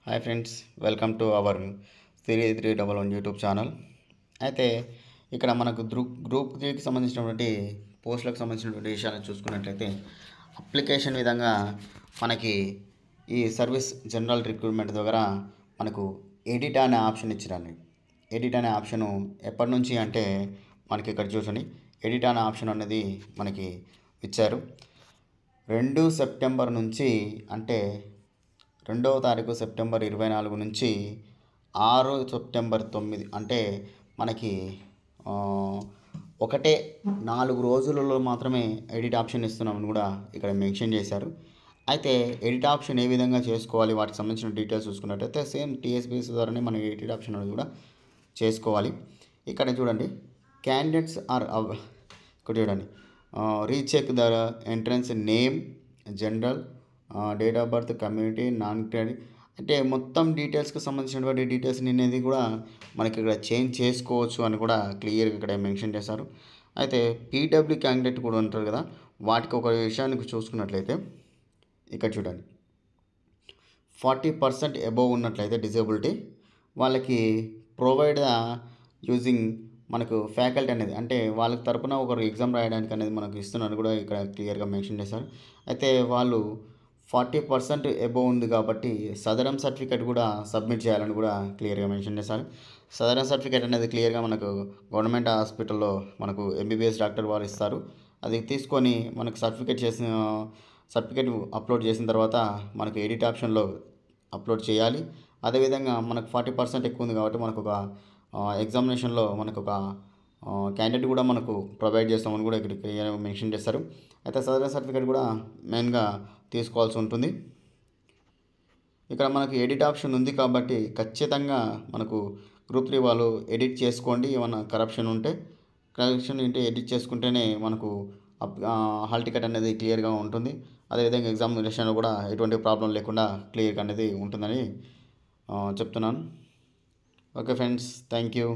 Hi friends, welcome to our 3311 YouTube channel. అయితే ఇక్కడ మనకు గ్రూప్ 3కి సంబంధించినటువంటి పోస్టులకు సంబంధించినటువంటి విషయాలను చూసుకున్నట్లయితే అప్లికేషన్ విధంగా మనకి ఈ సర్వీస్ జనరల్ రిక్రూట్మెంట్ ద్వారా మనకు ఎడిట్ అనే ఆప్షన్ ఇచ్చిరండి. ఎడిట్ అనే ఆప్షను ఎప్పటి నుంచి అంటే మనకి ఇక్కడ చూసండి, ఎడిట్ అనే ఆప్షన్ అనేది మనకి ఇచ్చారు 2 సెప్టెంబర్ నుంచి, అంటే 2వ తారీఖు సెప్టెంబర్ 24 నుంచి 6 సెప్టెంబర్ 9, అంటే మనకి ఒకటే 4 రోజులలో మాత్రమే ఎడిట్ ఆప్షన్ ఇస్తున్నామని కూడా ఇక్కడ మెన్షన్ చేశారు. అయితే ఎడిట్ ఆప్షన్ ఏ విధంగా చేసుకోవాలి, వాటికి సంబంధించిన డీటెయిల్స్ చూసుకున్నట్టయితే సేమ్ టీఎస్పీఎస్సీ ద్వారానే మనం ఎడిట్ ఆప్షన్ అనేది కూడా చేసుకోవాలి. ఇక్కడ చూడండి, క్యాండిడేట్స్ ఆర్ ఇక్కడ చూడండి, recheck the entrance name, general, date of birth, community, non credit, అంటే మొత్తం డీటెయిల్స్కి సంబంధించినటువంటి డీటెయిల్స్ అనేది కూడా మనకి ఇక్కడ చేంజ్ చేసుకోవచ్చు అని కూడా క్లియర్గా ఇక్కడ మెన్షన్ చేశారు. అయితే పీడబ్ల్యూ క్యాండిడేట్ కూడా ఉంటారు కదా, వాటికి ఒక విషయానికి చూసుకున్నట్లయితే ఇక్కడ చూడండి, 40% అబోవ్ ఉన్నట్లయితే డిజేబిలిటీ వాళ్ళకి ప్రొవైడ్ యూజింగ్ మనకు ఫ్యాకల్టీ అనేది, అంటే వాళ్ళకి తరపున ఒకరు ఎగ్జామ్ రాయడానికి అనేది మనకు ఇస్తున్నారు కూడా ఇక్కడ క్లియర్గా మెన్షన్ చేశారు. అయితే వాళ్ళు 40% అబోవ్ ఉంది కాబట్టి సదరం సర్టిఫికేట్ కూడా సబ్మిట్ చేయాలని కూడా క్లియర్గా మెన్షన్ చేశారు. సదరం సర్టిఫికేట్ అనేది క్లియర్గా మనకు గవర్నమెంట్ హాస్పిటల్లో మనకు ఎంబీబీఎస్ డాక్టర్ వారు ఇస్తారు. అది తీసుకొని మనకు సర్టిఫికేట్ అప్లోడ్ చేసిన తర్వాత మనకు ఎడిట్ ఆప్షన్లో అప్లోడ్ చేయాలి. అదేవిధంగా మనకు 40% ఎక్కువ ఉంది కాబట్టి మనకు ఒక ఎగ్జామినేషన్లో మనకు ఒక క్యాండిడేట్ కూడా మనకు ప్రొవైడ్ చేస్తామని కూడా ఇక్కడ క్లియర్గా మెన్షన్ చేస్తారు. అయితే సదరం సర్టిఫికేట్ కూడా మెయిన్గా తీసుకోవాల్సి ఉంటుంది. ఇక్కడ మనకు ఎడిట్ ఆప్షన్ ఉంది కాబట్టి ఖచ్చితంగా మనకు గ్రూప్ 3 వాళ్ళు ఎడిట్ చేసుకోండి. ఏమైనా కరప్షన్ ఉంటే ఎడిట్ చేసుకుంటేనే మనకు హాల్ టికెట్ అనేది క్లియర్గా ఉంటుంది. అదేవిధంగా ఎగ్జామినేషన్లో కూడా ఎటువంటి ప్రాబ్లం లేకుండా క్లియర్గా అనేది ఉంటుందని చెప్తున్నాను. Okay friends, thank you.